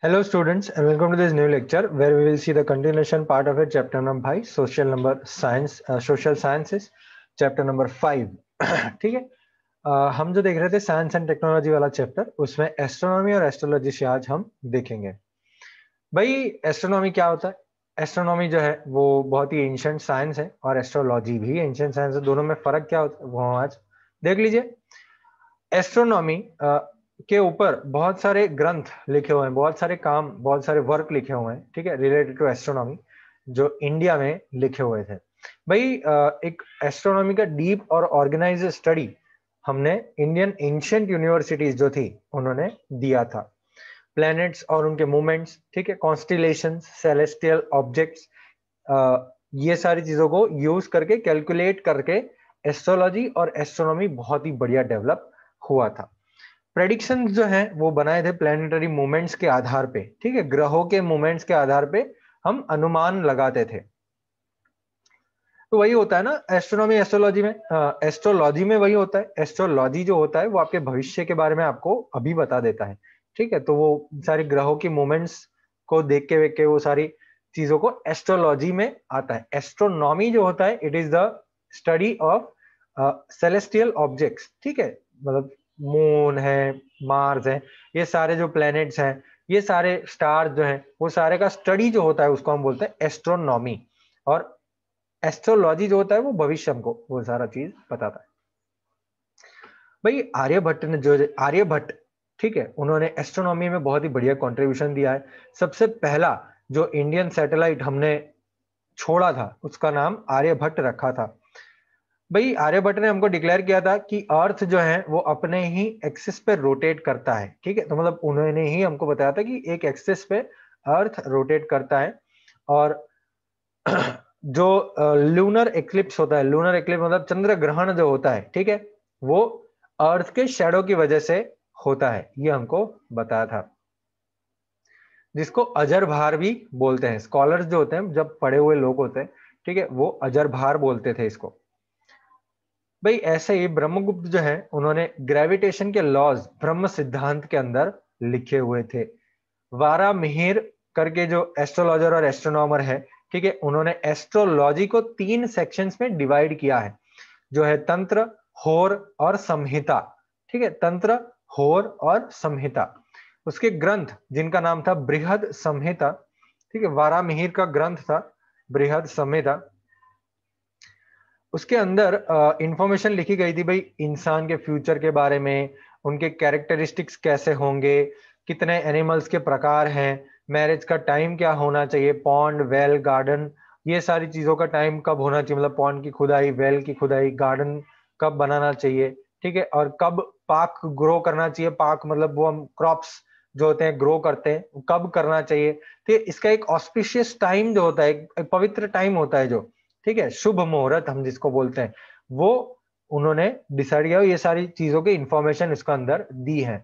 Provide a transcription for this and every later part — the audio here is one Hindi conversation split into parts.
Hello students and welcome to this new lecture where we will see the continuation part of it chapter number 5 social sciences chapter number 5 ठीक है। हम जो देख रहे थे साइंस एंड टेक्नोलॉजी वाला चैप्टर उसमें एस्ट्रोनॉमी और एस्ट्रोलॉजी से आज हम देखेंगे। भाई एस्ट्रोनॉमी क्या होता है? एस्ट्रोनॉमी जो है वो बहुत ही एंशिएंट साइंस है और एस्ट्रोलॉजी भी एंशिएंट साइंस है। दोनों में फर्क क्या होता है वो हम आज देख लीजिए। एस्ट्रोनॉमी के ऊपर बहुत सारे ग्रंथ लिखे हुए हैं, बहुत सारे काम, बहुत सारे वर्क लिखे हुए हैं, ठीक है, रिलेटेड टू एस्ट्रोनॉमी जो इंडिया में लिखे हुए थे। भाई एक एस्ट्रोनॉमी का डीप और ऑर्गेनाइज्ड स्टडी हमने इंडियन एंशिएंट यूनिवर्सिटीज जो थी उन्होंने दिया था। प्लैनेट्स और उनके मूवमेंट्स, ठीक है, कॉन्स्टिलेशंस, सेलेस्टियल ऑब्जेक्ट्स, ये सारी चीजों को यूज करके कैलकुलेट करके एस्ट्रोलॉजी और एस्ट्रोनॉमी बहुत ही बढ़िया डेवलप हुआ था। प्रेडिक्शंस जो हैं वो बनाए थे प्लैनेटरी मूवमेंट्स के आधार पे, ठीक है, ग्रहों के मूवमेंट्स के आधार पे हम अनुमान लगाते थे। तो वही होता है ना एस्ट्रोनॉमी एस्ट्रोलॉजी में। एस्ट्रोलॉजी में वही होता है। एस्ट्रोलॉजी जो होता है वो आपके भविष्य के बारे में आपको अभी बता देता है, ठीक है। तो वो सारे ग्रहों की मूवमेंट्स को देख के वो सारी चीजों को एस्ट्रोलॉजी में आता है। एस्ट्रोनॉमी जो होता है it is the study of celestial objects, ठीक है, मतलब मून है, मार्स है, ये सारे जो प्लैनेट्स हैं, ये सारे स्टार जो हैं, वो सारे का स्टडी जो होता है उसको हम बोलते हैं एस्ट्रोनॉमी। और एस्ट्रोलॉजी जो होता है वो भविष्य हमको वो सारा चीज बताता है। भाई आर्यभट्ट ने जो आर्यभट्ट, ठीक है, उन्होंने एस्ट्रोनॉमी में बहुत ही बढ़िया कंट्रीब्यूशन दिया है। सबसे पहला जो इंडियन सैटेलाइट हमने छोड़ा था उसका नाम आर्यभट्ट रखा था। भाई आर्यभट्ट ने हमको डिक्लेयर किया था कि अर्थ जो है वो अपने ही एक्सिस पे रोटेट करता है, ठीक है। तो मतलब उन्होंने ही हमको बताया था कि एक एक्सिस पे अर्थ रोटेट करता है। और जो लूनर एक्लिप्स होता है, लूनर एक्लिप्स मतलब चंद्र ग्रहण जो होता है, ठीक है, वो अर्थ के शैडो की वजह से होता है, ये हमको बताया था, जिसको अजर भार भी बोलते हैं। स्कॉलर्स जो होते हैं, जब पढ़े हुए लोग होते हैं, ठीक है, वो अजर भार बोलते थे इसको। भाई ऐसे ही ब्रह्मगुप्त जो है उन्होंने ग्रेविटेशन के लॉज ब्रह्म सिद्धांत के अंदर लिखे हुए थे। वारा मिहिर करके जो एस्ट्रोलॉजर और एस्ट्रोनॉमर है, ठीक है, उन्होंने एस्ट्रोलॉजी को 3 सेक्शंस में डिवाइड किया है, जो है तंत्र, होर और संहिता, ठीक है, तंत्र, होर और संहिता। उसके ग्रंथ जिनका नाम था बृहद संहिता, ठीक है, वारा मिहिर का ग्रंथ था बृहद संहिता। उसके अंदर इंफॉर्मेशन लिखी गई थी भाई इंसान के फ्यूचर के बारे में, उनके कैरेक्टरिस्टिक्स कैसे होंगे, कितने एनिमल्स के प्रकार हैं, मैरिज का टाइम क्या होना चाहिए, पॉन्ड, वेल, गार्डन, ये सारी चीजों का टाइम कब होना चाहिए, मतलब पॉन्ड की खुदाई, वेल की खुदाई, गार्डन कब बनाना चाहिए, ठीक है, और कब पाक ग्रो करना चाहिए। पाक मतलब वो हम क्रॉप्स जो होते हैं ग्रो करते हैं, कब करना चाहिए। तो इसका एक ऑस्पिशियस टाइम जो होता है, एक पवित्र टाइम होता है जो, ठीक है, शुभ मुहूर्त हम जिसको बोलते हैं, वो उन्होंने डिसाइड किया। ये सारी चीजों की इंफॉर्मेशन इसका अंदर दी है,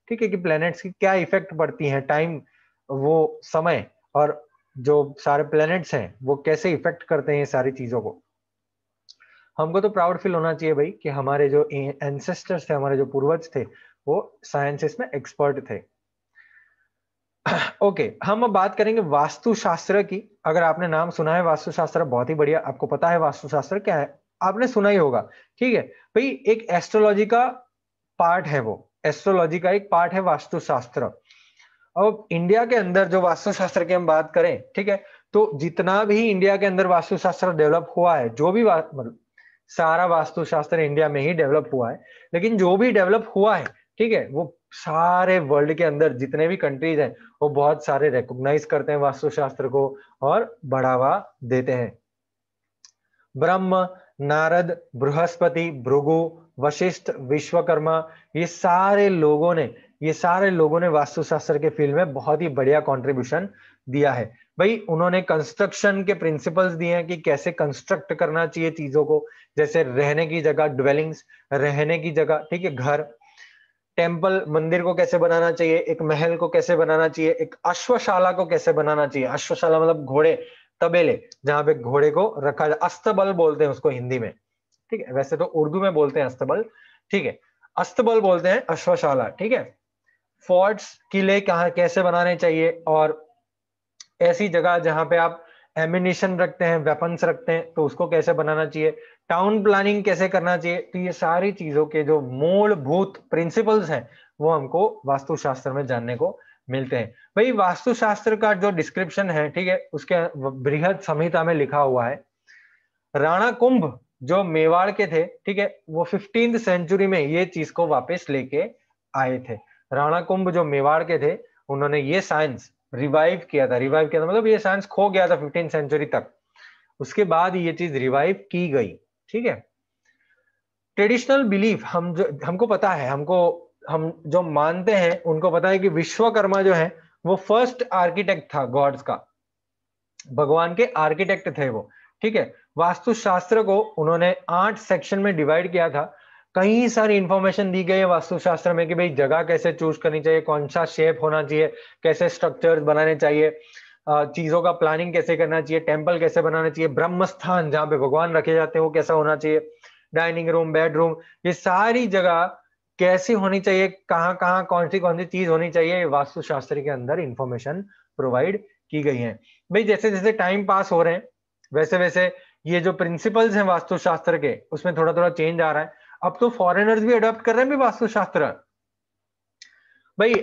ठीक है, कि प्लैनेट्स की क्या इफेक्ट पड़ती है, टाइम, वो समय, और जो सारे प्लैनेट्स हैं वो कैसे इफेक्ट करते हैं ये सारी चीजों को। हमको तो प्राउड फील होना चाहिए भाई कि हमारे जो एंसेस्टर्स थे, हमारे जो पूर्वज थे, वो साइंसेस में एक्सपर्ट थे। ओके हम अब बात करेंगे वास्तुशास्त्र की। अगर आपने नाम सुना है वास्तुशास्त्र, बहुत ही बढ़िया, आपको पता है वास्तुशास्त्र क्या है, आपने सुना ही होगा, ठीक है। भाई एक एस्ट्रोलॉजी का पार्ट है, वो एस्ट्रोलॉजी का एक पार्ट है वास्तुशास्त्र। अब इंडिया के अंदर जो वास्तुशास्त्र की हम बात करें, ठीक है, तो जितना भी इंडिया के अंदर वास्तुशास्त्र डेवलप हुआ है, जो भी मतलब सारा वास्तुशास्त्र इंडिया में ही डेवलप हुआ है, लेकिन जो भी डेवलप हुआ है, ठीक है, वो सारे वर्ल्ड के अंदर जितने भी कंट्रीज हैं वो बहुत सारे रिकॉग्नाइज करते हैं वास्तुशास्त्र को और बढ़ावा देते हैं। ब्रह्म, नारद, बृहस्पति, भृगु, वशिष्ठ, विश्वकर्मा, ये सारे लोगों ने वास्तुशास्त्र के फील्ड में बहुत ही बढ़िया कंट्रीब्यूशन दिया है। भाई उन्होंने कंस्ट्रक्शन के प्रिंसिपल्स दिए हैं कि कैसे कंस्ट्रक्ट करना चाहिए चीजों को, जैसे रहने की जगह, ड्वेलिंग्स, रहने की जगह, ठीक है, घर, टेम्पल, मंदिर को कैसे बनाना चाहिए, एक महल को कैसे बनाना चाहिए, एक अश्वशाला को कैसे बनाना चाहिए। अश्वशाला मतलब घोड़े, तबेले, जहां पे घोड़े को रखा जाए, अस्तबल बोलते हैं उसको हिंदी में, ठीक है, वैसे तो उर्दू में बोलते हैं अस्तबल, ठीक है, अस्तबल बोलते हैं अश्वशाला, ठीक है। फोर्ट्स, किले कहाँ कैसे बनाने चाहिए, और ऐसी जगह जहां पे आप एमिनिशन रखते हैं, वेपन्स रखते हैं, तो उसको कैसे बनाना चाहिए, टाउन प्लानिंग कैसे करना चाहिए। तो ये सारी चीजों के जो मूलभूत प्रिंसिपल्स हैं वो हमको वास्तुशास्त्र में जानने को मिलते हैं। भाई वास्तुशास्त्र का जो डिस्क्रिप्शन है, ठीक है, उसके बृहद संहिता में लिखा हुआ है, राणा कुंभ जो मेवाड़ के थे, ठीक है, वो 15th सेंचुरी में ये चीज को वापस लेके आए थे। राणा कुंभ जो मेवाड़ के थे, उन्होंने ये साइंस रिवाइव किया था। रिवाइव किया था मतलब ये साइंस खो गया था 15th सेंचुरी तक, उसके बाद ये चीज रिवाइव की गई। ठीक है, ट्रेडिशनल बिलीफ हम जो हमको पता है, हम जो मानते हैं उनको पता है कि विश्वकर्मा जो है वो फर्स्ट आर्किटेक्ट था गॉड्स का, भगवान के आर्किटेक्ट थे वो। ठीक है, वास्तुशास्त्र को उन्होंने 8 सेक्शन में डिवाइड किया था। कई सारी इंफॉर्मेशन दी गई है वास्तुशास्त्र में कि भाई जगह कैसे चूज करनी चाहिए, कौन सा शेप होना चाहिए, कैसे स्ट्रक्चर्स बनाने चाहिए, चीजों का प्लानिंग कैसे करना चाहिए, टेंपल कैसे बनाना चाहिए, ब्रह्म स्थान जहां पे भगवान रखे जाते हैं वो कैसा होना चाहिए, डाइनिंग रूम, बेडरूम, ये सारी जगह कैसी होनी चाहिए, कहाँ कहाँ कौन सी चीज होनी चाहिए, वास्तुशास्त्र के अंदर इंफॉर्मेशन प्रोवाइड की गई है। भाई जैसे जैसे टाइम पास हो रहे हैं वैसे वैसे ये जो प्रिंसिपल्स हैं वास्तुशास्त्र के उसमें थोड़ा थोड़ा चेंज आ रहा है। अब तो फॉरेनर्स भी अडॉप्ट कर रहे हैं भी वास्तुशास्त्र। भाई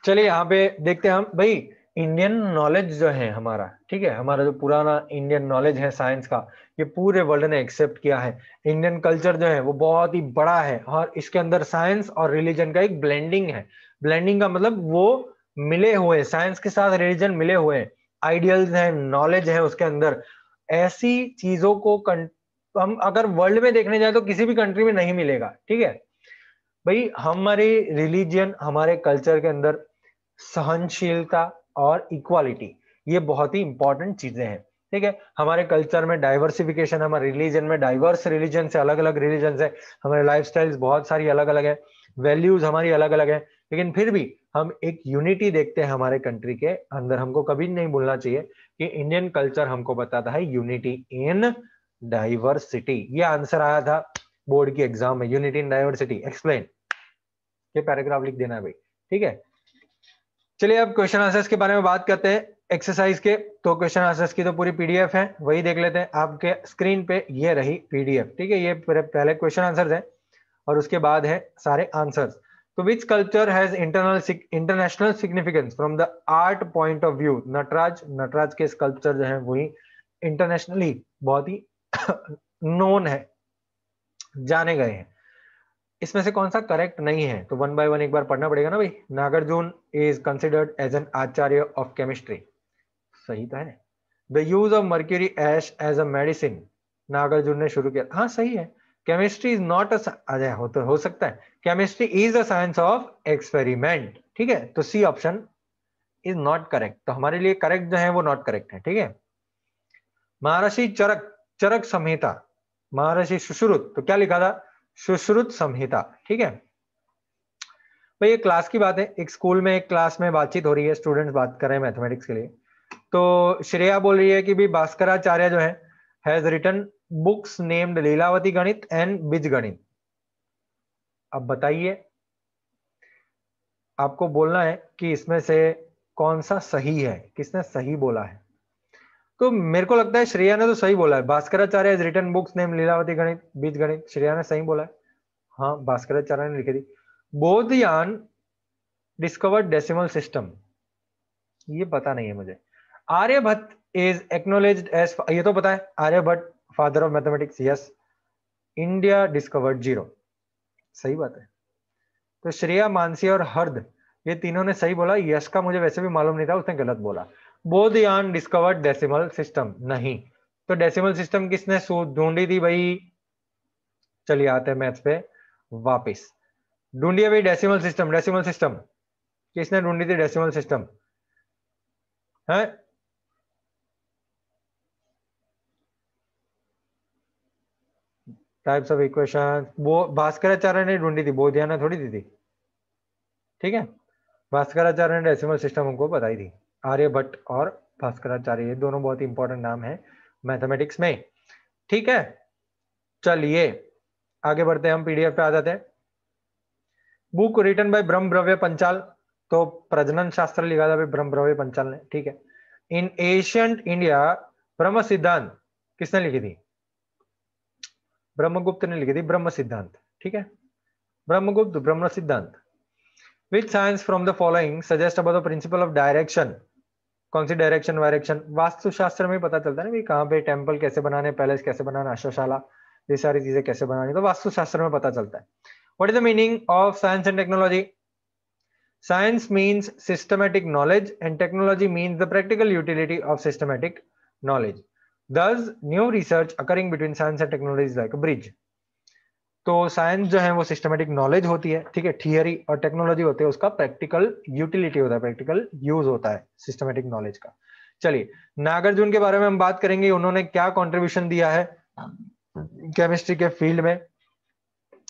चलिए यहाँ पे देखते हैं हम, भाई इंडियन नॉलेज जो है हमारा, ठीक है, हमारा जो पुराना इंडियन नॉलेज है साइंस का, ये पूरे वर्ल्ड ने एक्सेप्ट किया है। इंडियन कल्चर जो है वो बहुत ही बड़ा है और इसके अंदर साइंस और रिलीजन का एक ब्लेंडिंग है। ब्लेंडिंग का मतलब वो मिले हुए, साइंस के साथ रिलीजन मिले हुए, आइडियल्स हैं, नॉलेज है उसके अंदर। ऐसी चीजों को हम अगर वर्ल्ड में देखने जाए तो किसी भी कंट्री में नहीं मिलेगा। ठीक है भाई, हमारे रिलीजियन, हमारे कल्चर के अंदर सहनशीलता और इक्वालिटी, ये बहुत ही इंपॉर्टेंट चीजें हैं। ठीक है, हमारे कल्चर में डाइवर्सिफिकेशन, हमारे रिलीजन में डाइवर्स रिलीजन से अलग अलग रिलीजन है, हमारे लाइफस्टाइल्स बहुत सारी अलग अलग है, वैल्यूज हमारी अलग अलग है, लेकिन फिर भी हम एक यूनिटी देखते हैं हमारे कंट्री के अंदर। हमको कभी नहीं भूलना चाहिए कि इंडियन कल्चर हमको बताता है यूनिटी इन डाइवर्सिटी। ये आंसर आया था बोर्ड की एग्जाम में, यूनिटी इन डाइवर्सिटी एक्सप्लेन, ये पैराग्राफ लिख देना है भाई। ठीक है, चलिए अब क्वेश्चन आंसर्स के बारे में बात करते हैं एक्सरसाइज के। तो क्वेश्चन आंसर्स की तो पूरी पीडीएफ है, वही देख लेते हैं। आपके स्क्रीन पे ये रही पीडीएफ। ठीक है, ये पहले क्वेश्चन आंसर्स है और उसके बाद है सारे आंसर्स। तो which culture has international significance from the art point of view? Nataraja, Nataraja के स्कल्पचर जो है वही इंटरनेशनली बहुत ही नोन है, जाने गए हैं। इसमें से कौन सा करेक्ट नहीं है? तो वन बाय वन एक बार पढ़ना पड़ेगा ना भाई। Nagarjuna is considered as an acharya of chemistry, सही तो है। The use of mercury ash as a medicine, Nagarjuna ने शुरू किया, हाँ सही है। केमिस्ट्री इज नॉट अजय हो सकता है, chemistry is a science of experiment. ठीक है, तो C option is not correct, तो हमारे लिए करेक्ट जो है वो नॉट करेक्ट है। ठीक है, महर्षि चरक, चरक संहिता, महर्षि सुश्रुत, तो क्या लिखा था? सुश्रुत संहिता। ठीक है भाई, ये क्लास की बात है, एक स्कूल में एक क्लास में बातचीत हो रही है, स्टूडेंट्स बात कर रहे हैं मैथमेटिक्स के लिए। तो श्रेया बोल रही है कि भी भास्कराचार्य जो है has written books named Lilavati Ganit and बीज गणित। अब बताइए, आपको बोलना है कि इसमें से कौन सा सही है, किसने सही बोला है। तो मेरे को लगता है श्रेया ने तो सही बोला है, Bhaskaracharya has written books named Lilavati Ganit Beej गणित, श्रेया ने सही बोला है। हाँ, भास्कराचार्य ने लिखी थी। बोधयान डिस्कवर्ड डेसिमल सिस्टम, ये पता नहीं है मुझे। आर्यभट्ट इज एक्नोलेज्ड एज, ये तो पता है, Aryabhatta father of mathematics, yes. India discovered zero, सही बात है। तो श्रेया, मानसी और हर्द, ये तीनों ने सही बोला। यश का मुझे वैसे भी मालूम नहीं था, उसने गलत बोला। बोधयान डिस्कवर्ड डेसिमल सिस्टम, नहीं। तो डेसिमल सिस्टम किसने ढूंढी थी भाई? चलिए आते हैं मैथ्स पे वापस। ढूंढिए भाई डेसिमल सिस्टम, डेसिमल सिस्टम किसने ढूंढी थी? डेसिमल सिस्टम है टाइप्स ऑफ इक्वेशन, वो भास्कराचार्य ने ढूंढी थी, बोधिया ने थोड़ी दी थी। ठीक है, भास्कराचार्य ने डेसिमल सिस्टम हमको बताई थी। आर्यभट्ट और भास्कराचार्य, ये दोनों बहुत ही इंपॉर्टेंट नाम है मैथमेटिक्स में। ठीक है, चलिए आगे बढ़ते हैं, हम पीडीएफ पे आ जाते हैं। बुक रिटन बाय ब्रह्म ब्रव्य पंचाल, तो प्रजनन शास्त्र लिखा था ब्रह्म भ्रव्य पंचाल ने, ठीक है। इन एशियंट इंडिया ब्रह्म सिद्धांत किसने लिखी थी? ब्रह्मगुप्त ने लिखी थी ब्रह्म सिद्धांत, ठीक है। ब्रह्मगुप्त ब्रह्म सिद्धांत। विच science from the following suggest about the principle of direction? कौन सी डायरेक्शन वायरेक्शन? वास्तुशास्त्र में पता चलता है ना भी कहाँ पे टेम्पल कैसे बनाने, पैलेस कैसे बनाना, अश्वशाला, ये सारी चीजें कैसे बनानी, तो वास्तुशास्त्र में पता चलता है। What is the meaning of science and technology? Science means systematic knowledge and technology means the practical utility of systematic knowledge. Thus, new research occurring between science and technology is like a bridge. तो साइंस जो है वो सिस्टमेटिक नॉलेज होती है, ठीक है, थियरी, और टेक्नोलॉजी होती है उसका प्रैक्टिकल यूटिलिटी होता है, प्रैक्टिकल यूज होता है सिस्टमेटिक नॉलेज का। चलिए, नागार्जुन के बारे में हम बात करेंगे, उन्होंने क्या कंट्रीब्यूशन दिया है केमिस्ट्री के फील्ड में।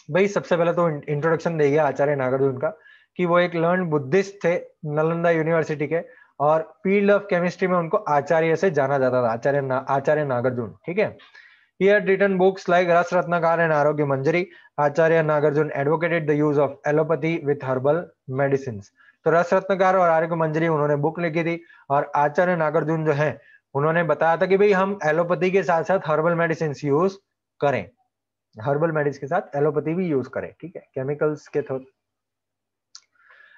भाई सबसे पहले तो इंट्रोडक्शन दे गया आचार्य नागार्जुन का कि वो एक लर्न बुद्धिस्ट थे नालंदा यूनिवर्सिटी के, और फील्ड ऑफ केमिस्ट्री में उनको आचार्य से जाना जाता था, आचार्य नागार्जुन, ठीक है। He had written books like Ras Ratnakar and Arogya Manjari. Acharya Nagarjun advocated the use of allopathy with herbal medicines. तो रस रत्नकार और आर्य मंजरी उन्होंने बुक लिखी थी, और आचार्य नागार्जुन जो है उन्होंने बताया था कि भाई हम एलोपैथी के साथ साथ हर्बल मेडिसिन यूज करें, हर्बल मेडिसिन के साथ एलोपैथी भी यूज करें, ठीक है, केमिकल्स के through.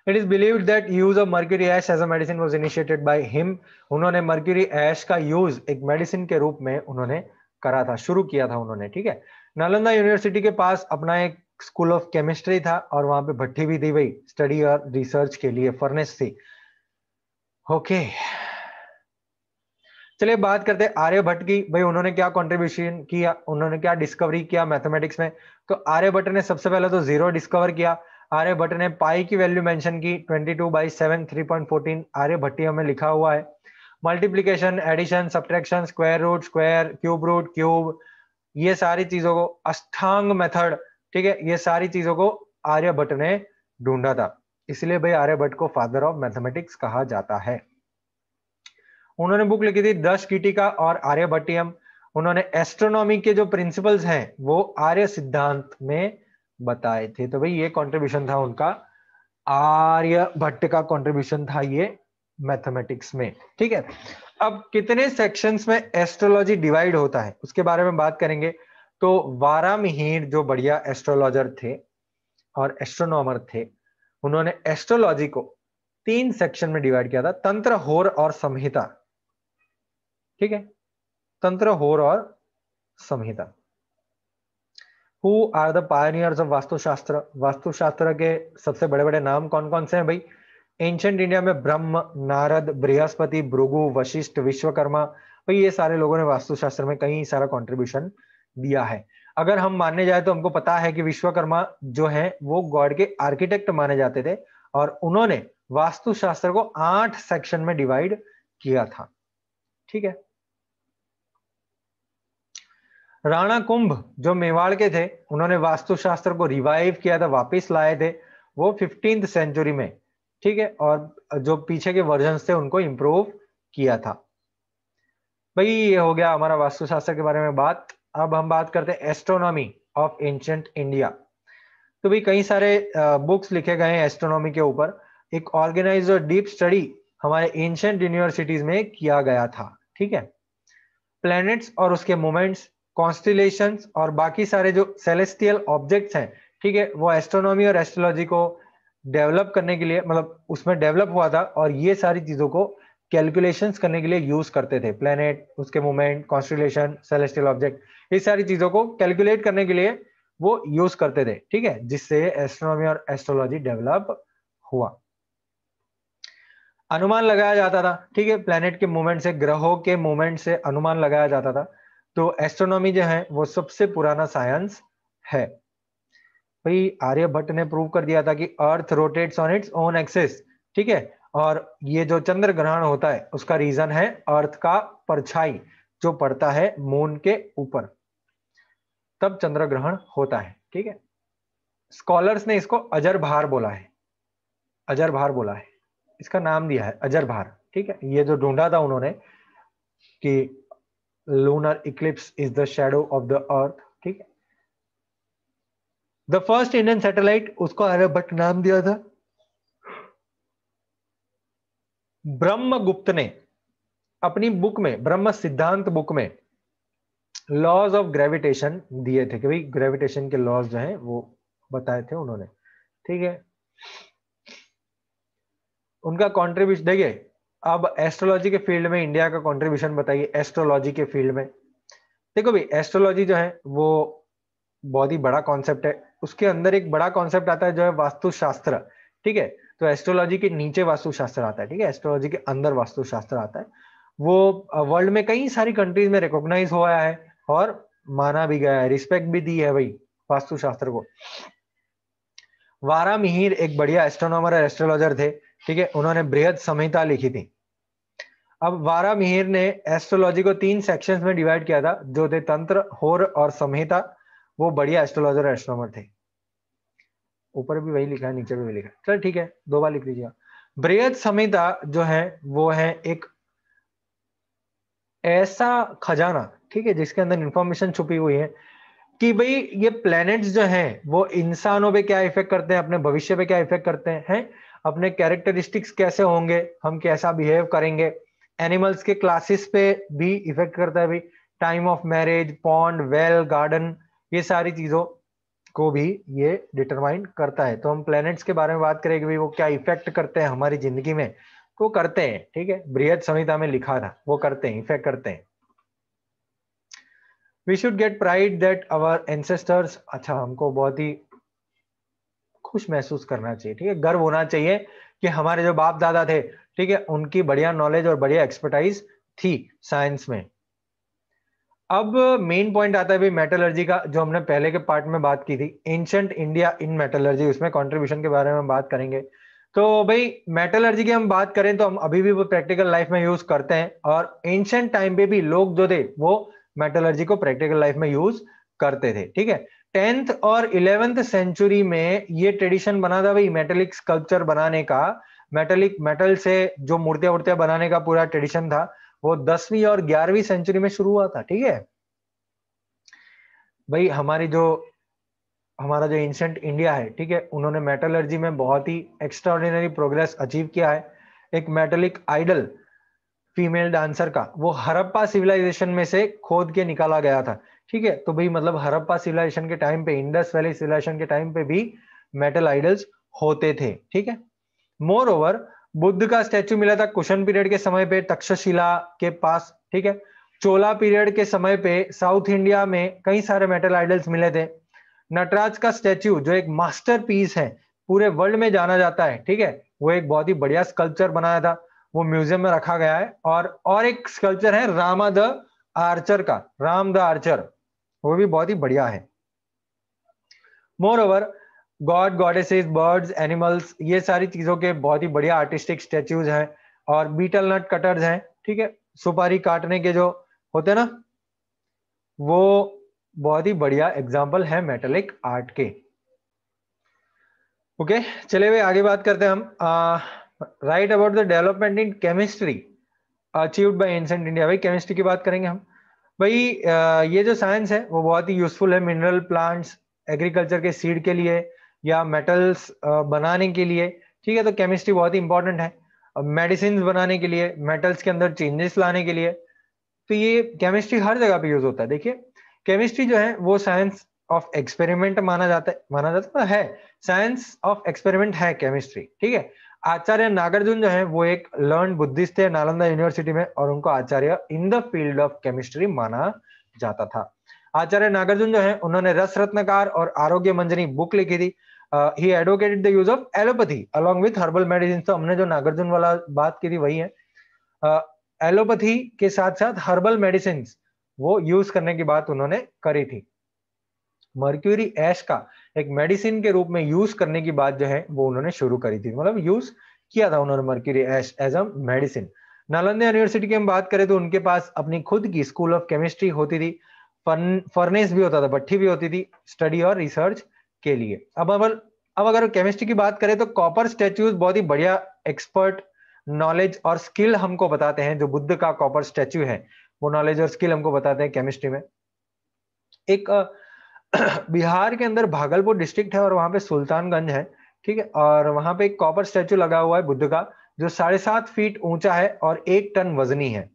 It is believed that use of mercury ash as a medicine was initiated by him. उन्होंने mercury ash का यूज एक मेडिसिन के रूप में उन्होंने करा था, शुरू किया था उन्होंने, ठीक है। नालंदा यूनिवर्सिटी के पास अपना एक स्कूल ऑफ केमिस्ट्री था, और वहां पे भट्टी भी थी भाई, स्टडी और रिसर्च के लिए फर्नेस थी। ओके, चलिए बात करते हैं आर्यभट्ट की। भाई उन्होंने क्या कंट्रीब्यूशन किया, उन्होंने क्या डिस्कवरी किया मैथमेटिक्स में? तो आर्यभट्ट ने सबसे पहले तो जीरो डिस्कवर किया। आर्यभट्ट ने पाई की वैल्यू मेंशन की 22/7 3.14 आर्यभट्टिया में लिखा हुआ है। Multiplication, addition, subtraction, square root, square, cube root, cube, ये सारी चीजों को, अष्टांग मेथड, ठीक है, ये सारी चीजों को आर्यभट्ट ने ढूंढा था, इसलिए भाई आर्यभट्ट को फादर ऑफ मैथमेटिक्स कहा जाता है। उन्होंने बुक लिखी थी दश कीटिका और आर्यभट्टियम। उन्होंने एस्ट्रोनॉमी के जो प्रिंसिपल्स हैं वो आर्य सिद्धांत में बताए थे। तो भाई ये कंट्रीब्यूशन था उनका, आर्यभट्ट का कंट्रीब्यूशन था ये मैथमेटिक्स में, ठीक है। अब कितने सेक्शंस में एस्ट्रोलॉजी डिवाइड होता है उसके बारे में बात करेंगे। तो वारामिहिर जो बढ़िया एस्ट्रोलॉजर थे और एस्ट्रोनॉमर थे, उन्होंने एस्ट्रोलॉजी को 3 सेक्शन में डिवाइड किया था, तंत्र, होर और संहिता, ठीक है, तंत्र, होर और संहिता। Who are the pioneers of Vastushastra? Vastushastra के सबसे बड़े बड़े नाम कौन कौन से हैं भाई? एंशिएंट इंडिया में ब्रह्म, नारद, बृहस्पति, भृगु, वशिष्ठ, विश्वकर्मा, भाई ये सारे लोगों ने वास्तुशास्त्र में कई सारा कंट्रीब्यूशन दिया है। अगर हम मानने जाए तो हमको पता है कि विश्वकर्मा जो है वो गॉड के आर्किटेक्ट माने जाते थे, और उन्होंने वास्तुशास्त्र को 8 सेक्शन में डिवाइड किया था, ठीक है। राणा कुंभ जो मेवाड़ के थे, उन्होंने वास्तुशास्त्र को रिवाइव किया था, वापस लाए थे वो 15th सेंचुरी में, ठीक है, और जो पीछे के वर्जन थे उनको इंप्रूव किया था। भाई ये हो गया हमारा वास्तुशास्त्र के बारे में बात। अब हम बात करते हैं एस्ट्रोनॉमी ऑफ एंशिएंट इंडिया। तो भाई कई सारे बुक्स लिखे गए हैं एस्ट्रोनॉमी के ऊपर। एक ऑर्गेनाइज्ड और डीप स्टडी हमारे एंशिएंट यूनिवर्सिटीज में किया गया था, ठीक है। प्लैनेट्स और उसके मूवमेंट्स, कॉन्स्टिलेशंस और बाकी सारे जो सेलेस्टियल ऑब्जेक्ट्स हैं, ठीक है, वो एस्ट्रोनॉमी और एस्ट्रोलॉजी को डेवलप करने के लिए, मतलब उसमें डेवलप हुआ था, और ये सारी चीजों को कैलकुलेशंस करने के लिए यूज करते थे। प्लैनेट, उसके मूवमेंट, कॉन्स्टिलेशन, सेलेस्टियल ऑब्जेक्ट, ये सारी चीजों को कैलकुलेट करने के लिए वो यूज करते थे, ठीक है, जिससे एस्ट्रोनॉमी और एस्ट्रोलॉजी डेवलप हुआ। अनुमान लगाया जाता था, ठीक है, प्लैनेट के मूवमेंट से, ग्रहों के मूवमेंट से अनुमान लगाया जाता था। तो एस्ट्रोनॉमी जो है वो सबसे पुराना साइंस है। भाई आर्यभट्ट ने प्रूव कर दिया था कि अर्थ rotates on its own axis, ठीक है, और ये जो चंद्र ग्रहण होता है उसका रीजन है अर्थ का परछाई जो पड़ता है मून के ऊपर, तब चंद्र ग्रहण होता है, ठीक है। स्कॉलर्स ने इसको अजरभार बोला है, अजरभार बोला है, इसका नाम दिया है अजरभार, ठीक है। ये जो ढूंढा था उन्होंने कि lunar Eclipse is the shadow of the earth, ठीक है। द फर्स्ट इंडियन सैटेलाइट, उसको आर्यभट्ट नाम दिया था। ब्रह्मगुप्त ने अपनी बुक में, ब्रह्म सिद्धांत बुक में लॉज ऑफ ग्रेविटेशन दिए थे कि भाई ग्रेविटेशन के लॉज जो हैं वो बताए थे उन्होंने, ठीक है। उनका कंट्रीब्यूशन देखिए, अब एस्ट्रोलॉजी के फील्ड में इंडिया का कंट्रीब्यूशन बताइए। एस्ट्रोलॉजी के फील्ड में देखो भाई, एस्ट्रोलॉजी जो है वो बहुत ही बड़ा कॉन्सेप्ट है। उसके अंदर एक बड़ा कॉन्सेप्ट आता है जो है वास्तुशास्त्र, ठीक है। तो एस्ट्रोलॉजी के नीचे वास्तुशास्त्र आता है, ठीक है। एस्ट्रोलॉजी के अंदर वास्तुशास्त्र आता है। वो वर्ल्ड में कई सारी कंट्रीज में रिकॉग्नाइज हुआ है और माना भी गया है, रिस्पेक्ट भी दी है भाई वास्तुशास्त्र को। वारा मिहिर एक बढ़िया एस्ट्रोनॉमर और एस्ट्रोलॉजर थे, ठीक है। उन्होंने बृहद संहिता लिखी थी। अब वारा मिहिर ने एस्ट्रोलॉजी को 3 सेक्शंस में डिवाइड किया था, जो थे तंत्र, होर और संहिता। वो बढ़िया एस्ट्रोलॉजर और एस्ट्रोनॉमर थे। ऊपर भी वही लिखा है, नीचे भी वही लिखा है, चल ठीक है, 2 बार लिख लीजिएगा। बृहद संहिता जो है वो है एक ऐसा खजाना, ठीक है, जिसके अंदर इंफॉर्मेशन छुपी हुई है कि भाई ये प्लैनेट्स जो हैं वो इंसानों पे क्या इफेक्ट करते हैं, अपने भविष्य पे क्या इफेक्ट करते हैं, अपने कैरेक्टरिस्टिक्स कैसे होंगे, हम कैसा बिहेव करेंगे। एनिमल्स के क्लासेस पे भी इफेक्ट करता है भाई, time of marriage, pond, well, garden, ये सारी चीजों को भी ये डिटरमाइन करता है। तो हम प्लैनेट्स के बारे में बात करेंगे भाई वो क्या इफेक्ट करते हैं हमारी जिंदगी में, वो करते हैं, ठीक है। बृहद संहिता में लिखा था, वो करते हैं, इफेक्ट करते हैं। We should get pride that our ancestors, अच्छा हमको बहुत ही खुश महसूस करना चाहिए, ठीक है, गर्व होना चाहिए कि हमारे जो बाप दादा थे, ठीक है, उनकी बढ़िया नॉलेज और बढ़िया एक्सपर्टाइज थी साइंस में। अब मेन पॉइंट आता है भाई मेटलर्जी का, जो हमने पहले के पार्ट में बात की थी, एंशिएंट इंडिया इन मेटलर्जी, उसमें कंट्रीब्यूशन के बारे में बात करेंगे। तो भाई मेटलर्जी की हम बात करें तो हम अभी भी वो प्रैक्टिकल लाइफ में यूज करते हैं, और एंशिएंट टाइम पे भी लोग जो थे वो मेटलर्जी को प्रैक्टिकल लाइफ में यूज करते थे, ठीक है। 10th और 11th सेंचुरी में ये ट्रेडिशन बना था भाई मेटेलिक स्कल्पचर बनाने का, मेटल से जो मूर्तियां वूर्तियां बनाने का पूरा ट्रेडिशन था, वो 10वीं और 11वीं सेंचुरी में शुरू हुआ था, ठीक है भाई। हमारा जो एंशिएंट इंडिया है, ठीक है, उन्होंने मेटलर्जी में बहुत ही एक्स्ट्राऑर्डिनरी प्रोग्रेस अचीव किया है। एक मेटेलिक आइडल फीमेल डांसर का वो हड़प्पा सिविलाइजेशन में से खोद के निकाला गया था, ठीक है। तो भाई मतलब हड़प्पा सिविलाइजेशन के टाइम पे, इंडस वैली सिविलाइजेशन के टाइम पे भी मेटल आइडल्स होते थे, ठीक है। मोर ओवर बुद्ध का स्टैच्यू मिला था कुशन पीरियड के समय पे तक्षशिला के पास, ठीक है। चोला पीरियड के समय पे साउथ इंडिया में कई सारे मेटल आइडल्स मिले थे। नटराज का स्टैच्यू जो एक मास्टरपीस है, पूरे वर्ल्ड में जाना जाता है, ठीक है, वो एक बहुत ही बढ़िया स्कल्पचर बनाया था, वो म्यूजियम में रखा गया है। और एक स्कल्पचर है रामा द आर्चर का, राम द आर्चर, वो भी बहुत ही बढ़िया है। More over God, goddesses, birds, animals, ये सारी चीजों के बहुत ही बढ़िया आर्टिस्टिक स्टैच्यूज हैं। और बीटल नट कटर्स हैं, ठीक है, सुपारी काटने के जो होते हैं ना, वो बहुत ही बढ़िया एग्जाम्पल है मेटेलिक आर्ट के। ओके चलिए भाई आगे बात करते हैं हम। Right about the development in chemistry achieved by ancient India. भाई केमिस्ट्री की बात करेंगे हम। भाई ये जो साइंस है वो बहुत ही यूजफुल है मिनरल प्लांट्स, एग्रीकल्चर के सीड के लिए, या मेटल्स बनाने के लिए, ठीक है। तो केमिस्ट्री बहुत ही इंपॉर्टेंट है मेडिसिन बनाने के लिए, मेटल्स के अंदर चेंजेस लाने के लिए। तो ये केमिस्ट्री हर जगह पे यूज होता है। देखिए केमिस्ट्री जो है वो साइंस ऑफ एक्सपेरिमेंट माना जाता है साइंस ऑफ एक्सपेरिमेंट है केमिस्ट्री, ठीक है। आचार्य नागार्जुन जो है वो एक लर्न बुद्धिस्ट थे नालंदा यूनिवर्सिटी में, और उनको आचार्य in the field of chemistry माना जाता था। आचार्य नागार्जुन जो है उन्होंने रस रत्नकार और आरोग्य मंजरी बुक लिखी थी। ही advocated the use of allopathy along with herbal medicine. तो हमने जो नागार्जुन वाला बात की थी वही है, एलोपैथी के साथ साथ हर्बल मेडिसिन वो यूज करने की बात उन्होंने करी थी। मर्क्यूरी ऐश का एक मेडिसिन के रूप में यूज करने की बात जो है वो उन्होंने शुरू करी थी, मतलब यूज किया था उन्होंने mercury ash as a medicine. Nalanda university की हम बात करें तो उनके पास अपनी खुद की स्कूल ऑफ केमिस्ट्री होती थी, फर्नेस भी होता था, भट्ठी भी होती थी स्टडी और रिसर्च के लिए। अब अगर केमिस्ट्री की बात करें तो कॉपर स्टैच्यूज बहुत ही बढ़िया एक्सपर्ट नॉलेज और स्किल हमको बताते हैं। जो बुद्ध का कॉपर स्टैच्यू है वो नॉलेज और स्किल हमको बताते हैं केमिस्ट्री में। एक बिहार के अंदर भागलपुर डिस्ट्रिक्ट है और वहां पे सुल्तानगंज है, ठीक है, और वहां पे एक कॉपर स्टैचू लगा हुआ है बुद्ध का, जो 7.5 फीट ऊंचा है और 1 टन वजनी है।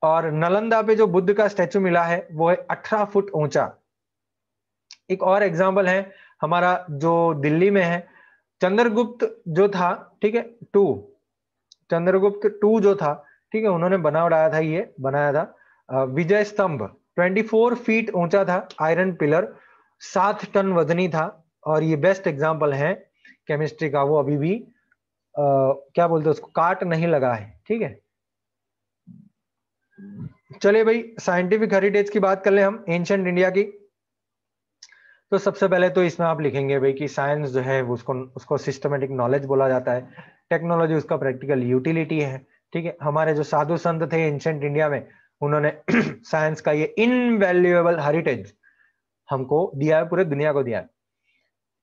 और नालंदा पे जो बुद्ध का स्टैचू मिला है वो है 18 फुट ऊंचा। एक और एग्जाम्पल है हमारा जो दिल्ली में है, चंद्रगुप्त जो था, ठीक है, टू, चंद्रगुप्त टू जो था, ठीक है, उन्होंने बनाया था विजय स्तंभ 24 फीट ऊंचा था, आयरन पिलर, 7 टन वजनी था। और ये बेस्ट एग्जाम्पल है केमिस्ट्री का, वो अभी भी क्या बोलते हैं उसको, काट नहीं लगा है, ठीक है। चलिए भाई, साइंटिफिक हेरिटेज की बात कर ले हम एंशिएंट इंडिया की। तो सबसे पहले तो इसमें आप लिखेंगे भाई कि साइंस जो है उसको उसको सिस्टमेटिक नॉलेज बोला जाता है, टेक्नोलॉजी उसका प्रैक्टिकल यूटिलिटी है, ठीक है। हमारे जो साधु संत थे एंशिएंट इंडिया में, उन्होंने साइंस का ये इनवैल्यूएबल हेरिटेज हमको दिया है, पूरे दुनिया को दिया है।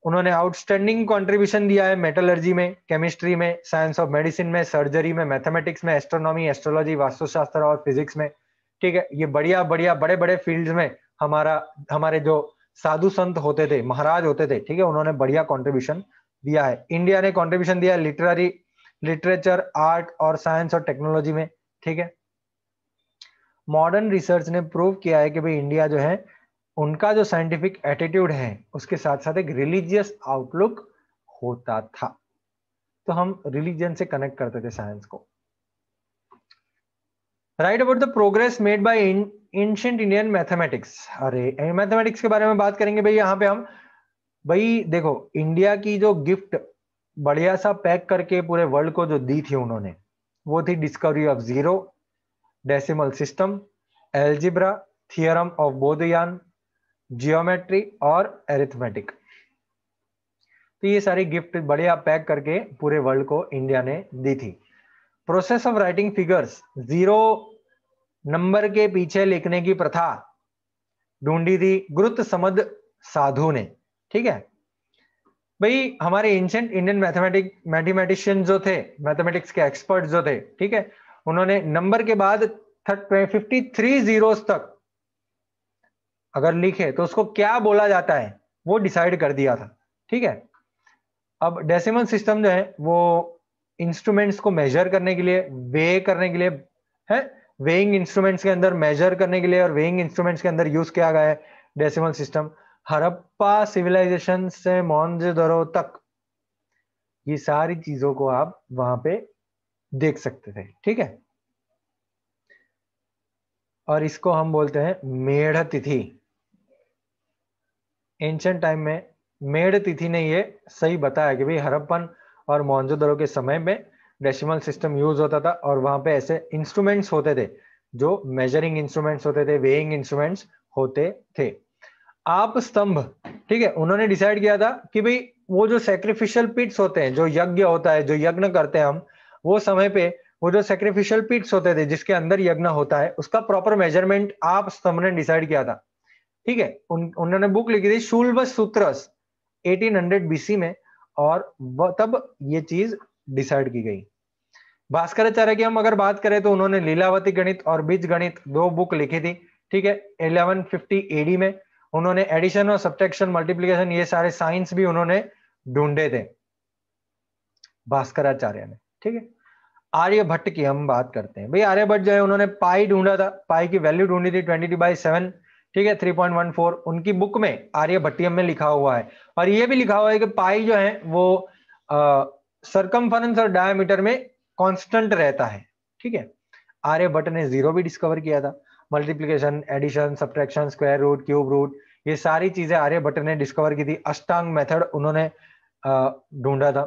उन्होंने आउटस्टैंडिंग कंट्रीब्यूशन दिया है मेटलर्जी में, केमिस्ट्री में, साइंस ऑफ मेडिसिन में, सर्जरी में, मैथमेटिक्स में, एस्ट्रोनॉमी, एस्ट्रोलॉजी, वास्तुशास्त्र और फिजिक्स में, ठीक है। ये बढ़िया बढ़िया बड़े बड़े फील्ड्स में हमारे जो साधु संत होते थे, महाराज होते थे, ठीक है, उन्होंने बढ़िया कंट्रीब्यूशन दिया है। इंडिया ने कंट्रीब्यूशन दिया है लिटरेचर, आर्ट और साइंस और टेक्नोलॉजी में, ठीक है। मॉडर्न रिसर्च ने प्रूव किया है कि भाई इंडिया जो है, उनका जो साइंटिफिक एटीट्यूड है उसके साथ साथ एक रिलीजियस आउटलुक होता था, तो हम रिलीजन से कनेक्ट करते थे साइंस को। Right about the progress made by ancient Indian mathematics. अरे मैथमेटिक्स के बारे में बात करेंगे भाई यहाँ पे हम। भाई देखो, इंडिया की जो गिफ्ट बढ़िया सा पैक करके पूरे वर्ल्ड को जो दी थी उन्होंने, वो थी discovery of zero, decimal system, algebra, theorem of Baudhayana, geometry और एरिथमेटिक। तो ये सारी गिफ्ट बढ़िया पैक करके पूरे वर्ल्ड को इंडिया ने दी थी। Process of writing figures, zero number के पीछे लिखने की प्रथा ढूंढी थी गुरुत समद साधु ने, ठीक है। भाई हमारे एंशिएंट इंडियन मैथमेटिशियन जो थे, मैथमेटिक्स के एक्सपर्ट जो थे, ठीक है, उन्होंने नंबर के बाद 53 जीरोस तक अगर लिखे तो उसको क्या बोला जाता है वो डिसाइड कर दिया था, ठीक है। अब डेसिमल सिस्टम जो है वो इंस्ट्रूमेंट्स को मेजर करने के लिए, वे करने के लिए है, वेइंग इंस्ट्रूमेंट्स के अंदर मेजर करने के लिए और वेइंग इंस्ट्रूमेंट्स के अंदर यूज किया गया है डेसिमल सिस्टम। हड़प्पा सिविलाइजेशन से मोहनजोदड़ो तक ये सारी चीजों को आप वहां पे देख सकते थे, ठीक है। और इसको हम बोलते हैं मेढ़ तिथि। एंशिएंट टाइम में मेढ़ तिथि ने ये सही बताया कि भाई हड़प्पन और मोहनजोदड़ो के समय में डेसिमल सिस्टम यूज होता था और वहां पे ऐसे इंस्ट्रूमेंट्स होते थे जो मेजरिंग इंस्ट्रूमेंट्स होते थे, वेइंग इंस्ट्रूमेंट्स होते थे। आप स्तंभ, ठीक है, उन्होंने डिसाइड किया था कि भाई वो जो सैक्रिफिशियल पिट्स होते हैं, जो यज्ञ होता है, जो यज्ञ करते हैं हम, वो समय पे वो जो सैक्रिफिशियल पिट्स होते थे जिसके अंदर यज्ञ होता है, उसका प्रॉपर मेजरमेंट आप स्तंभ ने डिसाइड किया था, ठीक है। उन्होंने बुक लिखी थी शूल्ब सूत्रस 1800 बीसी में, और तब ये चीज डिसाइड की गई। भास्कराचार्य की हम अगर बात करें तो उन्होंने लीलावती गणित और बीज गणित 2 बुक लिखी थी, ठीक है, 1150 एडी में। उन्होंने एडिशन और सब्ट्रैक्शन, मल्टीप्लिकेशन, ये सारे साइंस भी उन्होंने ढूंढे थे भास्कराचार्य ने, ठीक है। आर्यभट्ट की हम बात करते हैं। भाई आर्यभट्ट जो है उन्होंने पाई ढूंढा था, पाई की वैल्यू ढूंढी थी 22/7, ठीक है, 3.14। उनकी बुक में आर्यभट्टियम में लिखा हुआ है, और ये भी लिखा हुआ है कि पाई जो है वो सरकमफरेंस और डायमीटर में कांस्टेंट रहता है, ठीक है। आर्यभट्ट ने जीरो भी डिस्कवर किया था, multiplication, addition, subtraction, square root, cube root, ये सारी चीजें आर्यभट्ट ने डिस्कवर की थी। अष्टांग मेथड उन्होंने ढूंढा था।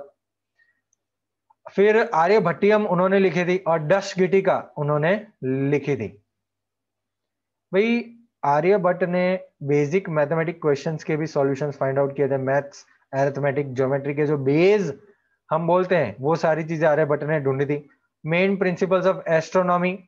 फिर आर्यभट्टियम उन्होंने लिखी थी और डशगिटिका उन्होंने लिखी थी। भाई आर्यभट्ट ने बेसिक मैथमेटिक क्वेश्चंस के भी सॉल्यूशंस फाइंड आउट किए थे। मैथ्स, अरिथमेटिक, ज्योमेट्री के जो बेस हम बोलते हैं वो सारी चीजें आर्यभट्ट ने ढूंढी थी। मेन प्रिंसिपल्स ऑफ एस्ट्रोनॉमी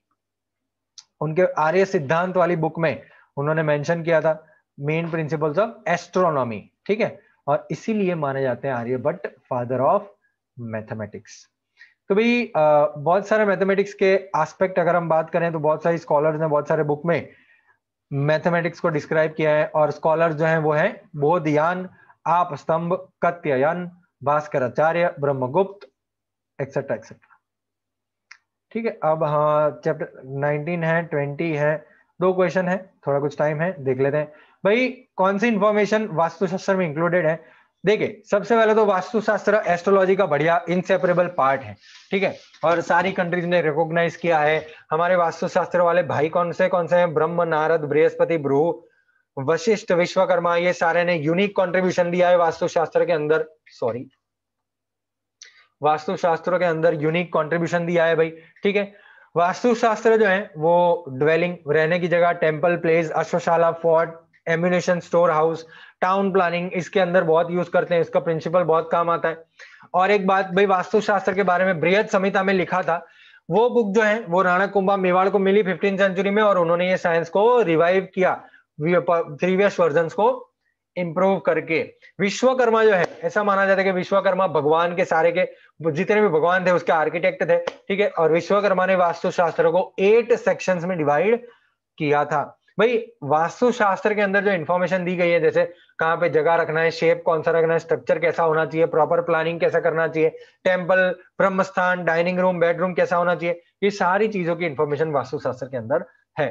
उनके आर्य सिद्धांत वाली बुक में उन्होंने मेंशन किया था, मेन प्रिंसिपल्स ऑफ एस्ट्रोनॉमी, ठीक है। और इसीलिए माने जाते हैं आर्यभट्ट फादर ऑफ मैथमेटिक्स। तो भाई बहुत सारे मैथमेटिक्स के एस्पेक्ट अगर हम बात करें तो बहुत सारी स्कॉलर्स ने बहुत सारे बुक में मैथमेटिक्स को डिस्क्राइब किया है, और स्कॉलर्स जो हैं वो हैं बोधयान, आप स्तंभ, कत्यायन, भास्कराचार्य, ब्रह्मगुप्त, एक्सेट्रा एक्सेट्रा। ठीक है, अब हाँ चैप्टर 19 है, 20 है, 2 क्वेश्चन है, थोड़ा कुछ टाइम है, देख लेते हैं भाई कौन सी इंफॉर्मेशन वास्तुशास्त्र में इंक्लूडेड है। देखिए सबसे पहले तो वास्तुशास्त्र एस्ट्रोलॉजी का बढ़िया इनसेपरेबल पार्ट है, ठीक है, और सारी कंट्रीज ने रिकॉग्नाइज किया है। हमारे वास्तुशास्त्र वाले भाई कौन से हैं, ब्रह्म, नारद, बृहस्पति, भृगु, वशिष्ठ, विश्वकर्मा, ये सारे ने यूनिक कंट्रीब्यूशन दिया है वास्तुशास्त्र के अंदर, सॉरी वास्तुशास्त्रों के अंदर यूनिक कंट्रीब्यूशन दिया है भाई। ठीक है, वास्तुशास्त्र जो है वो ड्वेलिंग, रहने की जगह, टेम्पल, प्लेस, अश्वशाला, fort, ammunition store house, town planning, इसके अंदर बहुत यूज करते हैं, इसका प्रिंसिपल बहुत काम आता है। और एक बात भाई, वास्तुशास्त्र के बारे में बृहद संहिता में लिखा था, वो बुक जो है वो राणा कुंभा मेवाड़ को मिली 15th सेंचुरी में, और उन्होंने ये साइंस को रिवाइव किया प्रीवियस वर्जन को इंप्रूव करके। विश्वकर्मा जो है, ऐसा माना जाता है कि विश्वकर्मा भगवान के सारे के जितने भी भगवान थे उसके आर्किटेक्ट थे, ठीक है, और विश्वकर्मा ने वास्तुशास्त्र को 8 सेक्शंस में डिवाइड किया था। भाई वास्तुशास्त्र के अंदर जो इंफॉर्मेशन दी गई है, जैसे कहाँ पे जगह रखना है, शेप कौन सा रखना है, स्ट्रक्चर कैसा होना चाहिए, प्रॉपर प्लानिंग कैसा करना चाहिए, टेम्पल, ब्रह्मस्थान, डाइनिंग रूम, बेडरूम कैसा होना चाहिए, ये सारी चीजों की इंफॉर्मेशन वास्तुशास्त्र के अंदर है।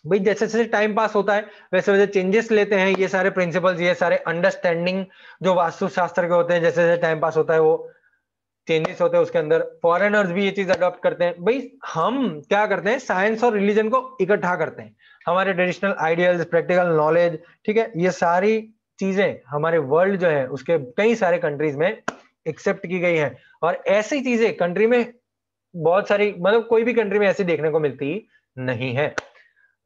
भाई जैसे जैसे टाइम पास होता है वैसे वैसे चेंजेस लेते हैं ये सारे प्रिंसिपल्स, ये सारे अंडरस्टैंडिंग जो वास्तुशास्त्र के होते हैं, जैसे जैसे टाइम पास होता है वो चेंजेस होते हैं उसके अंदर। फॉरेनर्स भी ये चीज अडॉप्ट करते हैं। भाई हम क्या करते हैं, साइंस और रिलीजन को इकट्ठा करते हैं, हमारे ट्रेडिशनल आइडियल्स, प्रैक्टिकल नॉलेज, ठीक है, ये सारी चीजें हमारे वर्ल्ड जो है उसके कई सारे कंट्रीज में एक्सेप्ट की गई है। और ऐसी चीजें कंट्री में बहुत सारी, मतलब कोई भी कंट्री में ऐसी देखने को मिलती नहीं है।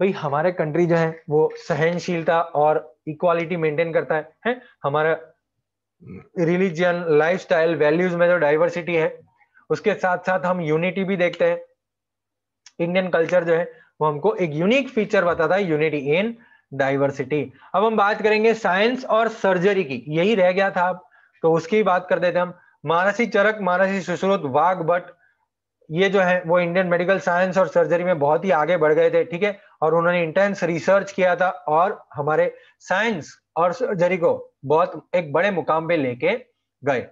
भाई हमारे कंट्री जो है वो सहनशीलता और इक्वालिटी मेंटेन करता है हमारा रिलीजियन, लाइफस्टाइल, वैल्यूज में जो डाइवर्सिटी है उसके साथ साथ हम यूनिटी भी देखते हैं। इंडियन कल्चर जो है वो हमको एक यूनिक फीचर बताता है, यूनिटी इन डाइवर्सिटी। अब हम बात करेंगे साइंस और सर्जरी की, यही रह गया था अब, तो उसकी बात कर देते हम। महर्षि चरक, महर्षि सुश्रुत, वाघ भट्ट, ये जो है वो इंडियन मेडिकल साइंस और सर्जरी में बहुत ही आगे बढ़ गए थे, ठीक है, और उन्होंने इंटेंस रिसर्च किया था और हमारे साइंस और सर्जरी को बहुत एक बड़े मुकाम पे लेके गए।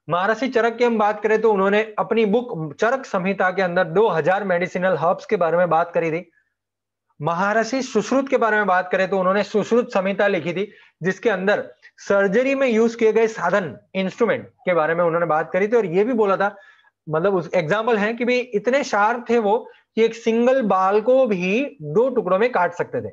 महर्षि चरक की हम बात करें तो उन्होंने अपनी बुक चरक संहिता के अंदर 2000 मेडिसिनल हर्ब्स के बारे में बात करी थी। महर्षि सुश्रुत के बारे में बात करें तो उन्होंने सुश्रुत संहिता लिखी थी, जिसके अंदर सर्जरी में यूज किए गए साधन, इंस्ट्रूमेंट के बारे में उन्होंने बात करी थी। और ये भी बोला था, मतलब उस एग्जाम्पल है कि भाई इतने शार्प थे वो कि एक सिंगल बाल को भी 2 टुकड़ों में काट सकते थे।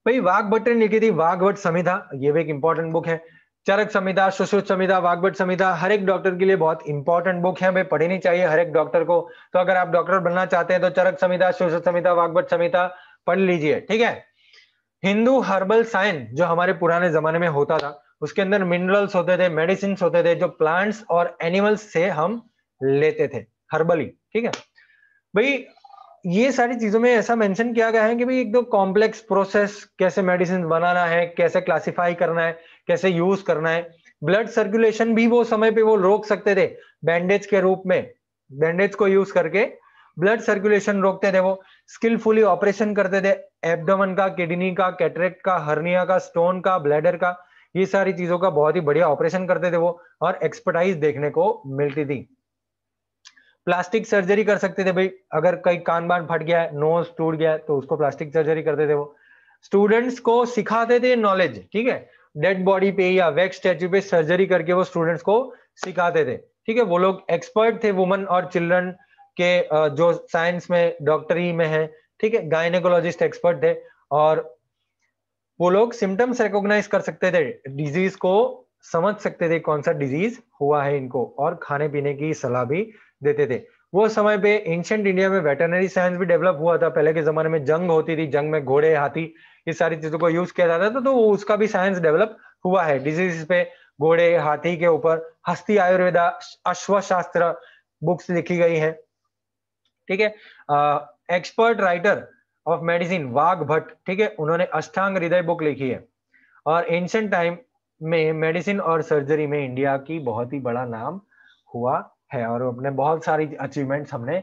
भाई वाघ भट्ट ने लिखी थी वाघ भट्ट संहिता, ये भी एक इंपॉर्टेंट बुक है। चरक संहिता, सुश्रुत संहिता, वाघ भट्ट संहिता हर एक डॉक्टर के लिए बहुत इंपॉर्टेंट बुक है, भाई पढ़नी चाहिए हर एक डॉक्टर को। तो अगर आप डॉक्टर बनना चाहते हैं तो चरक संहिता, सुश्रुत संहिता, वाघ भट्ट संहिता पढ़ लीजिए, ठीक है। हिंदू हर्बल साइंस जो हमारे पुराने जमाने में होता था, उसके अंदर मिनरल्स होते थे, मेडिसिन होते थे, जो प्लांट्स और एनिमल्स से हम लेते थे हर्बली, ठीक है। भाई ये सारी चीजों में ऐसा मेंशन किया गया है कि भाई एकदम कॉम्प्लेक्स प्रोसेस, कैसे मेडिसिन बनाना है, कैसे क्लासिफाई करना है, कैसे यूज करना है। ब्लड सर्कुलेशन भी वो समय पे वो रोक सकते थे बैंडेज के रूप में, बैंडेज को यूज करके ब्लड सर्कुलेशन रोकते थे वो। स्किलफुली ऑपरेशन करते थे, एब्डोमेन का, किडनी का, कैटरेक्ट का, हर्निया का, स्टोन का, ब्लैडर का, ये सारी चीजों का बहुत ही बढ़िया ऑपरेशन करते थे वो, और एक्सपर्टाइज देखने को मिलती थी। प्लास्टिक सर्जरी कर सकते थे भाई, अगर कहीं कान बान फट गया है, नोज टूट गया है, तो उसको प्लास्टिक सर्जरी करते थे वो। स्टूडेंट्स को सिखाते थे नॉलेज, ठीक है, डेड बॉडी पे या वैक्स स्टैचू पे सर्जरी करके वो स्टूडेंट्स को सिखाते थे, ठीक है। वो लोग एक्सपर्ट थे वुमेन और चिल्ड्रन के जो साइंस में, डॉक्टरी में है, ठीक है, गायनेकोलॉजिस्ट एक्सपर्ट थे। और वो लोग सिम्टम्स रिकॉग्नाइज कर सकते थे, डिजीज को समझ सकते थे कौन सा डिजीज हुआ है इनको, और खाने पीने की सलाह भी देते थे। वो समय पे एंशिएंट इंडिया में वेटरनरी साइंस भी डेवलप हुआ था। पहले के जमाने में जंग होती थी, जंग में घोड़े, हाथी, ये सारी चीजों को यूज किया जाता था, तो उसका भी साइंस डेवलप हुआ है डिजीज पे, घोड़े, हाथी के ऊपर। हस्ती आयुर्वेदा, अश्वशास्त्र बुक्स लिखी गई है, ठीक है। एक्सपर्ट राइटर ऑफ मेडिसिन वाघ भट्ट, ठीक है, उन्होंने अष्टांग हृदय बुक लिखी है। और एंशिएंट टाइम में मेडिसिन और सर्जरी में इंडिया की बहुत ही बड़ा नाम हुआ है, और अपने बहुत सारी अचीवमेंट्स हमने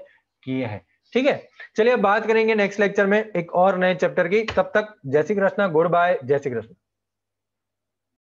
किए हैं, ठीक है। चलिए अब बात करेंगे नेक्स्ट लेक्चर में एक और नए चैप्टर की। तब तक जय श्री कृष्णा, गुड बाय, जय श्री कृष्ण।